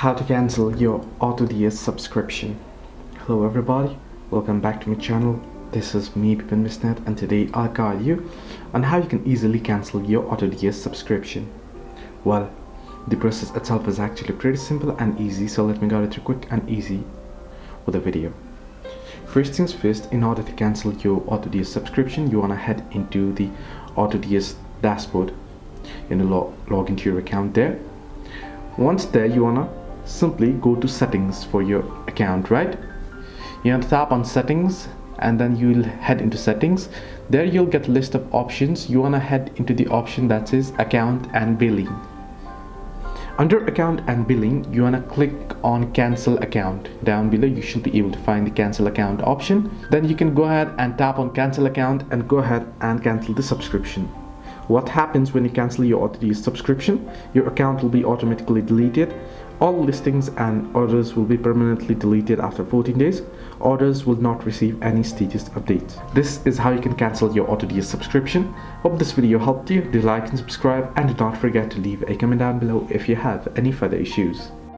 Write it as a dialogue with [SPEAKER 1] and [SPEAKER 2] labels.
[SPEAKER 1] How to cancel your AutoDS subscription. Hello everybody, welcome back to my channel. This is me Pipin and today I'll guide you on how you can easily cancel your AutoDS subscription. Well, the process itself is actually pretty simple and easy, so let me guide you through quick and easy with a video. First things first, in order to cancel your AutoDS subscription, you want to head into the AutoDS dashboard. Log into your account there. Once there, you want to simply go to settings for your account, right? You want to tap on settings and then you'll head into settings. There you'll get a list of options. You want to head into the option that says account and billing. Under account and billing, you want to click on cancel account. Down below you should be able to find the cancel account option. Then you can go ahead and tap on cancel account and go ahead and cancel the subscription. What happens when you cancel your AutoDS subscription? Your account will be automatically deleted. All listings and orders will be permanently deleted after 14 days. Orders will not receive any status updates. This is how you can cancel your AutoDS subscription. Hope this video helped you. Do like and subscribe, and do not forget to leave a comment down below if you have any further issues.